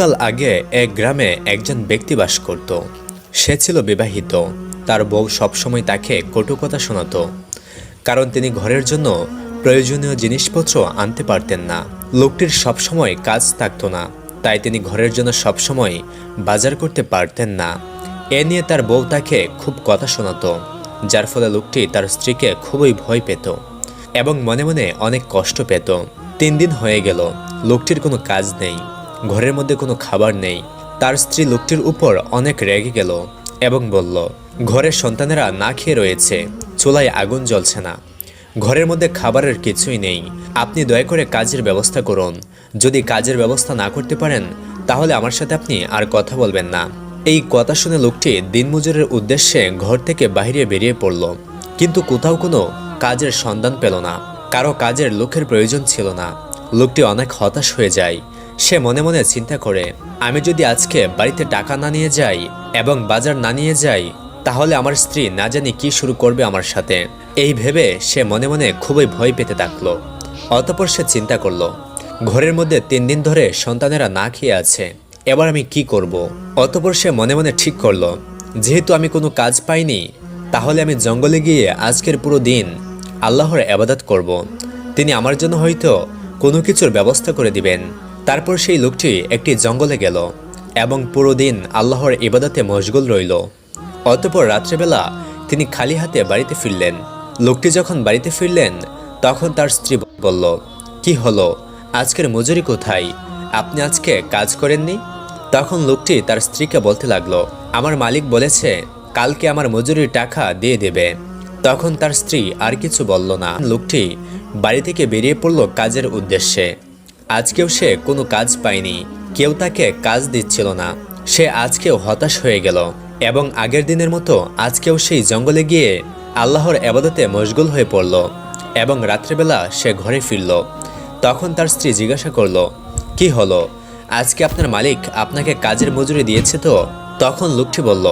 কাল আগে এক গ্রামে একজন ব্যক্তি বাস করত। সে ছিল বিবাহিত। তার বউ সবসময় তাকে কটু কথা শোনাতো, কারণ তিনি ঘরের জন্য প্রয়োজনীয় জিনিসপত্র আনতে পারতেন না। লোকটির সবসময় কাজ থাকতো না, তাই তিনি ঘরের জন্য সবসময় বাজার করতে পারতেন না। এ নিয়ে তার বউ তাকে খুব কথা শোনাতো, যার ফলে লোকটি তার স্ত্রীকে খুবই ভয় পেত এবং মনে মনে অনেক কষ্ট পেত। 3 দিন হয়ে গেল, লোকটির কোনো কাজ নেই, ঘরের মধ্যে কোনো খাবার নেই। তার স্ত্রী লোকটির উপর অনেক রেগে গেল এবং বলল, ঘরের সন্তানেরা না খেয়ে রয়েছে, চুলায় আগুন জ্বলছে না, ঘরের মধ্যে খাবারের কিছুই নেই, আপনি দয়া করে কাজের ব্যবস্থা করুন। যদি কাজের ব্যবস্থা না করতে পারেন তাহলে আমার সাথে আপনি আর কথা বলবেন না। এই কথা শুনে লোকটি দিনমজুরের উদ্দেশ্যে ঘর থেকে বাইরে বেরিয়ে পড়ল, কিন্তু কোথাও কোনো কাজের সন্ধান পেল না। কারো কাজের লোকের প্রয়োজন ছিল না। লোকটি অনেক হতাশ হয়ে যায়। সে মনে মনে চিন্তা করে, আমি যদি আজকে বাড়িতে টাকা না নিয়ে যাই এবং বাজার না নিয়ে যাই, তাহলে আমার স্ত্রী না জানি কি শুরু করবে আমার সাথে। এই ভেবে সে মনে মনে খুবই ভয় পেতে থাকলো। অতঃপর সে চিন্তা করলো, ঘরের মধ্যে 3 দিন ধরে সন্তানেরা না খেয়ে আছে, এবার আমি কি করব। অতঃপর সে মনে মনে ঠিক করলো, যেহেতু আমি কোনো কাজ পাইনি, তাহলে আমি জঙ্গলে গিয়ে আজকের পুরো দিন আল্লাহর ইবাদত করব। তিনি আমার জন্য হয়তো কোনো কিছুর ব্যবস্থা করে দিবেন। তারপর সেই লোকটি একটি জঙ্গলে গেল এবং পুরো দিন আল্লাহর ইবাদতে মশগুল রইল। অতঃপর রাত্রেবেলা তিনি খালি হাতে বাড়িতে ফিরলেন। লোকটি যখন বাড়িতে ফিরলেন তখন তার স্ত্রী বলল, কি হলো, আজকের মজুরি কোথায়? আপনি আজকে কাজ করেননি? তখন লোকটি তার স্ত্রীকে বলতে লাগলো, আমার মালিক বলেছে কালকে আমার মজুরির টাকা দিয়ে দেবে। তখন তার স্ত্রী আর কিছু বলল না। লোকটি বাড়ি থেকে বেরিয়ে পড়ল কাজের উদ্দেশ্যে। আজকেও সে কোনো কাজ পায়নি, কেউ তাকে কাজ দিচ্ছিল না। সে আজকেও হতাশ হয়ে গেল এবং আগের দিনের মতো আজকেও সেই জঙ্গলে গিয়ে আল্লাহর ইবাদতে মশগুল হয়ে পড়ল এবং রাত্রেবেলা সে ঘরে ফিরল। তখন তার স্ত্রী জিজ্ঞাসা করল, কি হলো, আজকে আপনার মালিক আপনাকে কাজের মজুরি দিয়েছে তো? তখন লোকটি বলল,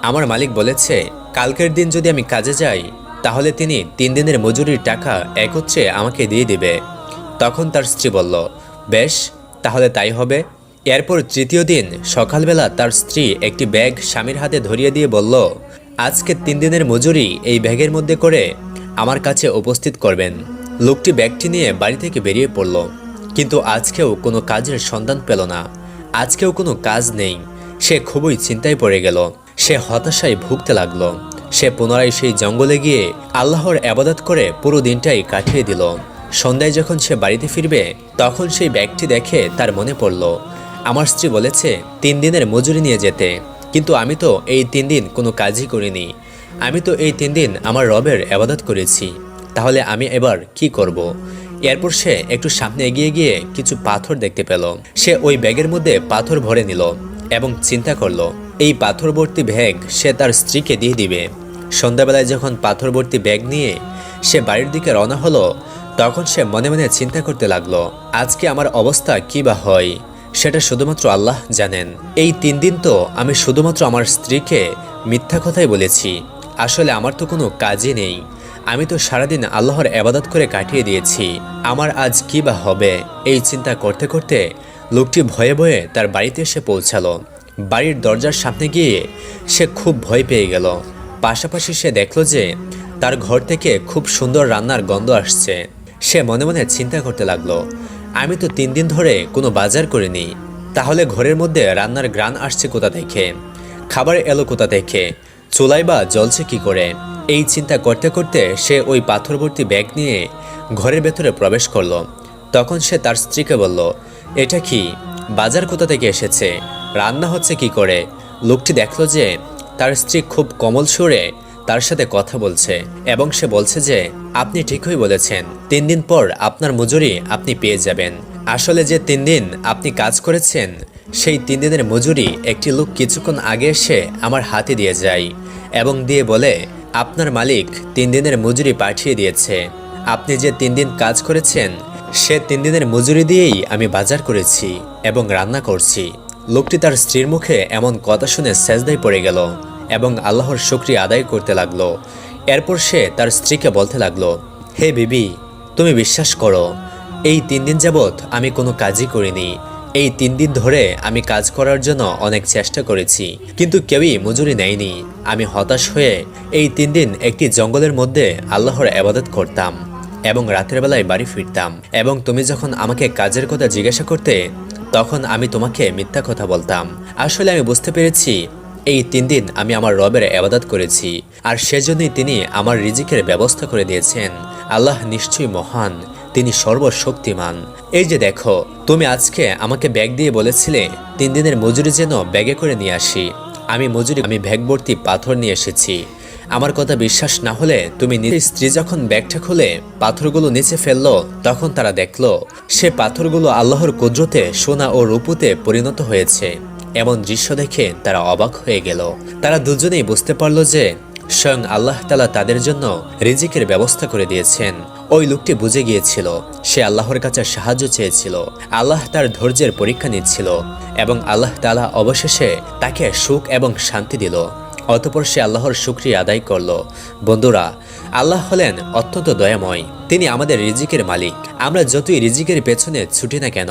আমার মালিক বলেছে কালকের দিন যদি আমি কাজে যাই তাহলে তিনি 3 দিনের মজুরির টাকা একত্রে আমাকে দিয়ে দিবে। তখন তার স্ত্রী বলল, বেশ, তাহলে তাই হবে। এরপর তৃতীয় দিন সকালবেলা তার স্ত্রী একটি ব্যাগ স্বামীর হাতে ধরিয়ে দিয়ে বলল, আজকে 3 দিনের মজুরি এই ব্যাগের মধ্যে করে আমার কাছে উপস্থিত করবেন। লোকটি ব্যাগটি নিয়ে বাড়ি থেকে বেরিয়ে পড়ল, কিন্তু আজকেও কোনো কাজের সন্ধান পেল না। আজকেও কোনো কাজ নেই। সে খুবই চিন্তায় পড়ে গেল। সে হতাশায় ভুগতে লাগলো। সে পুনরায় সেই জঙ্গলে গিয়ে আল্লাহর ইবাদত করে পুরো দিনটাই কাটিয়ে দিল। সন্ধ্যায় যখন সে বাড়িতে ফিরবে তখন সেই ব্যাগটি দেখে তার মনে পড়ল, আমার স্ত্রী বলেছে 3 দিনের মজুরি নিয়ে যেতে, কিন্তু আমি তো এই 3 দিন কোনো কাজই করিনি। আমি তো এই 3 দিন আমার রবের ইবাদত করেছি, তাহলে আমি এবার কি করব। এরপর সে একটু সামনে এগিয়ে গিয়ে কিছু পাথর দেখতে পেল। সে ওই ব্যাগের মধ্যে পাথর ভরে নিল এবং চিন্তা করলো এই পাথর ভর্তি ব্যাগ সে তার স্ত্রীকে দিয়ে দিবে। সন্ধ্যাবেলায় যখন পাথর ভর্তি ব্যাগ নিয়ে সে বাড়ির দিকে রওনা হলো তখন সে মনে মনে চিন্তা করতে লাগলো, আজকে আমার অবস্থা কি বা হয় সেটা শুধুমাত্র আল্লাহ জানেন। এই 3 দিন তো আমি শুধুমাত্র আমার স্ত্রীকে মিথ্যা কথাই বলেছি। আসলে আমার তো কোনো কাজই নেই। আমি তো সারাদিন আল্লাহর ইবাদত করে কাটিয়ে দিয়েছি। আমার আজ কি বা হবে। এই চিন্তা করতে করতে লোকটি ভয়ে ভয়ে তার বাড়িতে এসে পৌঁছালো। বাড়ির দরজার সামনে গিয়ে সে খুব ভয় পেয়ে গেল। পাশাপাশি সে দেখল যে তার ঘর থেকে খুব সুন্দর রান্নার গন্ধ আসছে। সে মনে মনে চিন্তা করতে লাগলো, আমি তো 3 দিন ধরে কোনো বাজার করিনি, তাহলে ঘরের মধ্যে রান্নার ঘ্রাণ আসছে কোথা থেকে, খাবার এলো কোথা থেকে, চুলায় বা জ্বলছে কি করে। এই চিন্তা করতে করতে সে ওই পাথর ভর্তি ব্যাগ নিয়ে ঘরের ভেতরে প্রবেশ করলো। তখন সে তার স্ত্রীকে বলল, এটা কি, বাজার কোথা থেকে এসেছে, রান্না হচ্ছে কি করে। লোকটি দেখলো যে তার স্ত্রী খুব কোমল সুরে তার সাথে কথা বলছে এবং সে বলছে যে আপনি ঠিকই বলেছেন, 3 দিন পর আপনার মজুরি আপনি পেয়ে যাবেন। আসলে যে 3 দিন আপনি কাজ করেছেন সেই 3 দিনের মজুরি একটি লোক কিছুক্ষণ আগে এসে আমার হাতে দিয়ে যায় এবং দিয়ে বলে, আপনার মালিক 3 দিনের মজুরি পাঠিয়ে দিয়েছে। আপনি যে 3 দিন কাজ করেছেন সে 3 দিনের মজুরি দিয়েই আমি বাজার করেছি এবং রান্না করছি। লোকটি তার স্ত্রীর মুখে এমন কথা শুনে সেজদায় পড়ে গেল এবং আল্লাহর শুকরিয়া আদায় করতে লাগলো। এরপর সে তার স্ত্রীকে বলতে লাগলো, হে বিবি, তুমি বিশ্বাস করো এই 3 দিন যাবৎ আমি কোনো কাজই করিনি, এই 3 দিন ধরে আমি কাজ করার জন্য অনেক চেষ্টা করেছি, কিন্তু কেউই মজুরি নেয়নি। আমি হতাশ হয়ে এই 3 দিন একটি জঙ্গলের মধ্যে আল্লাহর ইবাদত করতাম এবং রাতের বেলায় বাড়ি ফিরতাম। এবং তুমি যখন আমাকে কাজের কথা জিজ্ঞাসা করতে, তখন আমি তোমাকে মিথ্যা কথা বলতাম। আসলে আমি বুঝতে পেরেছি এই 3 দিন আমি আমার রবের ইবাদত করেছি, আর সেজন্যই তিনি আমার রিজিকের ব্যবস্থা করে দিয়েছেন। আল্লাহ নিশ্চয়ই মহান, তিনি সর্বশক্তিমান। এই যে দেখো, তুমি আজকে আমাকে ব্যাগ দিয়ে বলেছিলে 3 দিনের মজুরি যেন ব্যাগে করে নিয়ে আসি। আমি ব্যাগ ভর্তি পাথর নিয়ে এসেছি। আমার কথা বিশ্বাস না হলে তুমি নিজের স্ত্রী যখন ব্যাগটা খুলে পাথরগুলো নিচে ফেললো, তখন তারা দেখলো সে পাথরগুলো আল্লাহর কুদরতে সোনা ও রূপোতে পরিণত হয়েছে। এমন দৃশ্য দেখে তারা অবাক হয়ে গেল। তারা দুজনেই বুঝতে পারল যে স্বয়ং আল্লাহ তাআলা তাদের জন্য রিজিকের ব্যবস্থা করে দিয়েছেন। ওই লোকটি বুঝে গিয়েছিল সে আল্লাহর কাছে সাহায্য চেয়েছিল, আল্লাহ তার ধৈর্যের পরীক্ষা নিচ্ছিল এবং আল্লাহ তাআলা অবশেষে তাকে সুখ এবং শান্তি দিল। অতঃপর সে আল্লাহর শুকরিয়া আদায় করল। বন্ধুরা, আল্লাহ হলেন অত্যন্ত দয়াময়, তিনি আমাদের রিজিকের মালিক। আমরা যতই রিজিকের পেছনে ছুটি না কেন,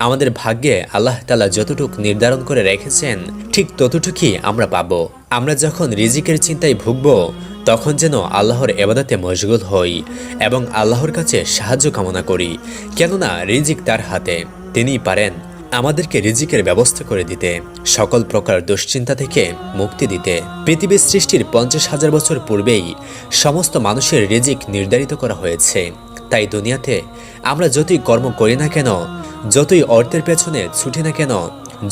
আমাদের ভাগ্যে আল্লাহ তাআলা যতটুক নির্ধারণ করে রেখেছেন ঠিক ততটুকুই আমরা পাবো। আমরা যখন রিজিকের চিন্তায় ভুগব, তখন যেন আল্লাহর ইবাদতে মশগুল হই এবং আল্লাহর কাছে সাহায্য কামনা করি, কেননা রিজিক তার হাতে। তিনিই পারেন আমাদেরকে রিজিকের ব্যবস্থা করে দিতে, সকল প্রকার দুশ্চিন্তা থেকে মুক্তি দিতে। পৃথিবীর সৃষ্টির 50,000 বছর পূর্বেই সমস্ত মানুষের রিজিক নির্ধারিত করা হয়েছে। তাই দুনিয়াতে আমরা যতই কর্ম করি না কেন, যতই অর্থের পেছনে ছুটি না কেন,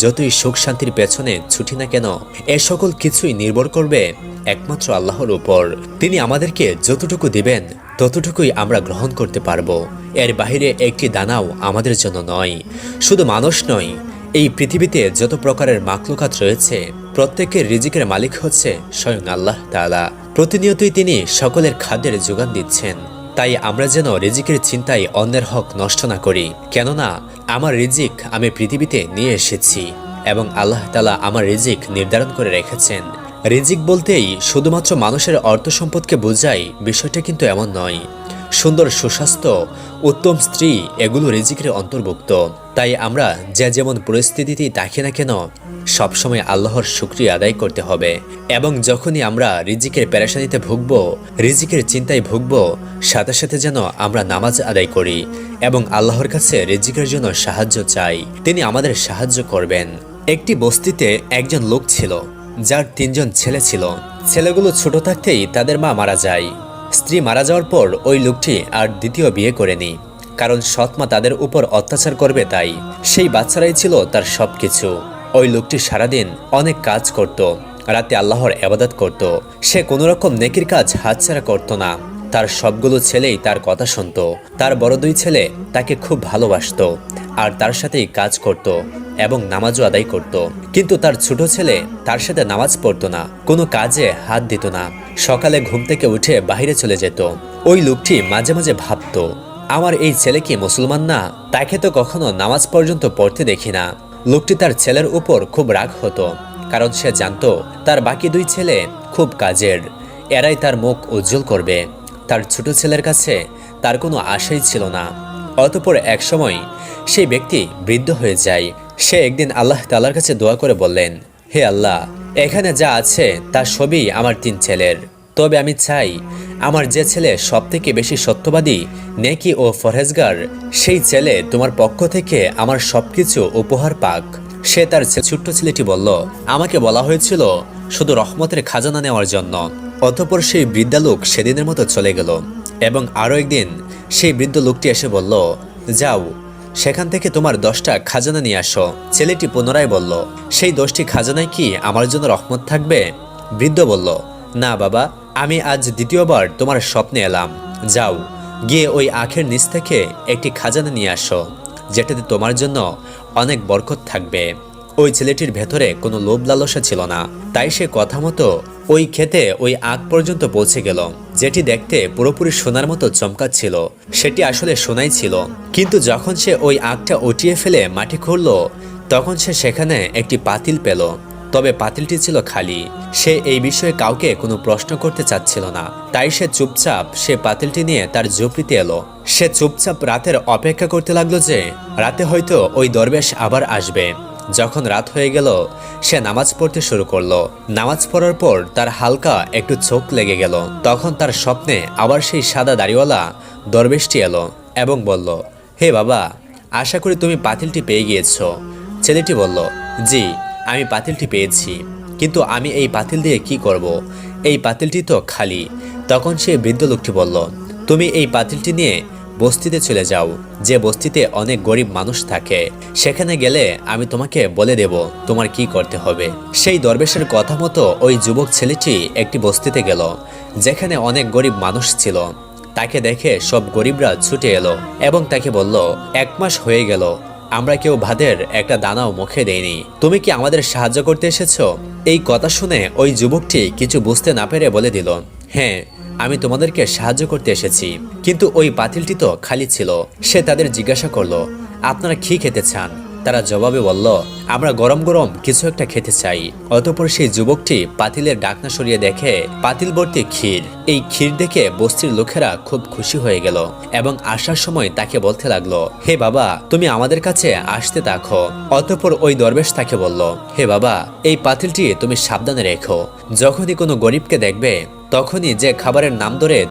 যতই সুখ শান্তির পেছনে ছুটি না কেন, এ সকল কিছুই নির্ভর করবে একমাত্র আল্লাহর উপর। তিনি আমাদেরকে যতটুকু দিবেন ততটুকুই আমরা গ্রহণ করতে পারবো। এর বাইরে একটি দানাও আমাদের জন্য নয়। শুধু মানুষ নয়, এই পৃথিবীতে যত প্রকারের মাখলুকাত রয়েছে প্রত্যেকের রিজিকের মালিক হচ্ছে স্বয়ং আল্লাহ তাআলা। প্রতিনিয়তই তিনি সকলের খাদ্যের যোগান দিচ্ছেন। তাই আমরা যেন রিজিকের চিন্তায় অন্যের হক নষ্ট না করি, কেননা আমার রিজিক আমি পৃথিবীতে নিয়ে এসেছি এবং আল্লাহ তাআলা আমার রিজিক নির্ধারণ করে রেখেছেন। রিজিক বলতেই শুধুমাত্র মানুষের অর্থ সম্পদকে বোঝায়, বিষয়টা কিন্তু এমন নয়। সুন্দর সুস্বাস্থ্য, উত্তম স্ত্রী, এগুলো রিজিকের অন্তর্ভুক্ত। তাই আমরা যে যেমন পরিস্থিতিতেই থাকি না কেন, সবসময় আল্লাহর শুকরিয়া আদায় করতে হবে। এবং যখনই আমরা রিজিকের পেরেশানিতে ভুগব, রিজিকের চিন্তায় ভুগব, সাথে সাথে যেন আমরা নামাজ আদায় করি এবং আল্লাহর কাছে রিজিকের জন্য সাহায্য চাই, তিনি আমাদের সাহায্য করবেন। একটি বস্তিতে একজন লোক ছিল যার 3 জন ছেলে ছিল। ছেলেগুলো ছোট থাকতেই তাদের মা মারা যায়। স্ত্রী মারা যাওয়ার পর ওই লোকটি আর দ্বিতীয় বিয়ে করেনি, কারণ সৎ মা তাদের উপর অত্যাচার করবে তাই। সেই বাচ্চারাই ছিল তার সবকিছু। ওই লোকটি সারাদিন অনেক কাজ করত, রাতে আল্লাহর ইবাদত করত। সে কোনো রকম নেকির কাজ হাতছাড়া করত না। তার সবগুলো ছেলেই তার কথা শুনত। তার বড় 2 ছেলে তাকে খুব ভালোবাসতো আর তার সাথেই কাজ করত এবং নামাজও আদায় করত। কিন্তু তার ছোট ছেলে তার সাথে নামাজ পড়তো না, কোনো কাজে হাত দিত না। সকালে ঘুম থেকে উঠে বাইরে চলে যেত। ওই লোকটি মাঝে মাঝে ভাবত, আমার এই ছেলে কি মুসলমান না? তাকে তো কখনো নামাজ পর্যন্ত পড়তে দেখি না। লোকটি তার ছেলের উপর খুব রাগ হতো, কারণ সে জানতো তার বাকি 2 ছেলে খুব কাজের, এরাই তার মুখ উজ্জ্বল করবে। তার ছোট ছেলের কাছে তার কোনো আশাই ছিল না। অতঃপর এক সময় সেই ব্যক্তি বৃদ্ধ হয়ে যায়। সে একদিন আল্লাহ তাআলার কাছে দোয়া করে বললেন, হে আল্লাহ, এখানে যা আছে তা সবই আমার 3 ছেলের। তবে আমি চাই আমার যে ছেলে সবথেকে বেশি সত্যবাদী, নেকি ও ফরহেজগার, সেই ছেলে তোমার পক্ষ থেকে আমার সবকিছু উপহার পাক। সে তার ছোট্ট ছেলেটি বলল, আমাকে বলা হয়েছিল শুধু রহমতের খাজানা নেওয়ার জন্য। অতঃপর সেই বৃদ্ধা লোক সেদিনের মতো চলে গেল এবং আরও একদিন সেই বৃদ্ধ লোকটি এসে বলল, যাও, সেখান থেকে তোমার 10টা খাজানা নিয়ে আসো। ছেলেটি পুনরায় বলল, সেই 10টি খাজানায় কি আমার জন্য রহমত থাকবে? বৃদ্ধ বলল, না বাবা, আমি আজ দ্বিতীয়বার তোমার স্বপ্নে এলাম। যাও, গিয়ে ওই আখের নিচ থেকে একটি খাজানা নিয়ে আসো, যেটাতে তোমার জন্য অনেক বরকত থাকবে। ওই ছেলেটির ভেতরে কোনো লোভ লালসা ছিল না, তাই সে কথা মতো ওই খেতে ওই আখ পর্যন্ত পৌঁছে গেল, যেটি দেখতে পুরোপুরি সোনার মতো চমকাচ্ছিল। সেটি আসলে সোনাই ছিল। কিন্তু যখন সে ওই আখটা উঠিয়ে ফেলে মাটি খুঁড়ল, তখন সে সেখানে একটি পাতিল পেল। তবে পাতিলটি ছিল খালি। সে এই বিষয়ে কাউকে কোনো প্রশ্ন করতে চাচ্ছিল না, তাই সে চুপচাপ সে পাতিলটি নিয়ে তার ঝুপড়িতে এলো। সে চুপচাপ রাতের অপেক্ষা করতে লাগলো যে রাতে হয়তো ওই দরবেশ আবার আসবে। যখন রাত হয়ে গেল সে নামাজ পড়তে শুরু করলো। নামাজ পড়ার পর তার হালকা একটু চোখ লেগে গেল। তখন তার স্বপ্নে আবার সেই সাদা দাড়িওয়ালা দরবেশটি এলো এবং বলল, হে বাবা, আশা করি তুমি পাতিলটি পেয়ে গিয়েছো। ছেলেটি বলল, জি, আমি পাতিলটি পেয়েছি, কিন্তু আমি এই পাতিল দিয়ে কি করব? এই পাতিলটি তো খালি। তখন সেই বৃদ্ধ লোকটি বলল, তুমি এই পাতিলটি নিয়ে বস্তিতে চলে যাও, যে বস্তিতে অনেক গরিব মানুষ থাকে। সেখানে গেলে আমি তোমাকে বলে দেব তোমার কি করতে হবে। সেই দরবেশের কথা মতো ওই যুবক ছেলেটি একটি বস্তিতে গেল, যেখানে অনেক গরিব মানুষ ছিল। তাকে দেখে সব গরিবরা ছুটে এলো এবং তাকে বলল, 1 মাস হয়ে গেল আমরা কেউ ভাতের একটা দানাও মুখে দেইনি, তুমি কি আমাদের সাহায্য করতে এসেছো? এই কথা শুনে ওই যুবকটি কিছু বুঝতে না পেরে বলে দিল, হ্যাঁ, আমি তোমাদেরকে সাহায্য করতে এসেছি, কিন্তু ওই পাতিলটি তো খালি ছিল। সে তাদের জিজ্ঞাসা করলো, আপনারা কি খেতে চান? তারা জবাবে বলল, আমরা গরম গরম কিছু একটা খেতে চাই। অতঃপর সেই যুবকটি পাতিলের ঢাকনা সরিয়ে দেখে পাতিল ভর্তি ক্ষীর। এই ক্ষীর দেখে বস্তির লোকেরা খুব খুশি হয়ে গেল এবং আসার সময় তাকে বলতে লাগলো, হে বাবা, তুমি আমাদের কাছে আসতে থাকো। অতঃপর ওই দরবেশ তাকে বলল, হে বাবা, এই পাতিলটি তুমি সাবধানে রেখো। যখনই কোনো গরিবকে দেখবে তখনই যে খাবারের নাম ধরে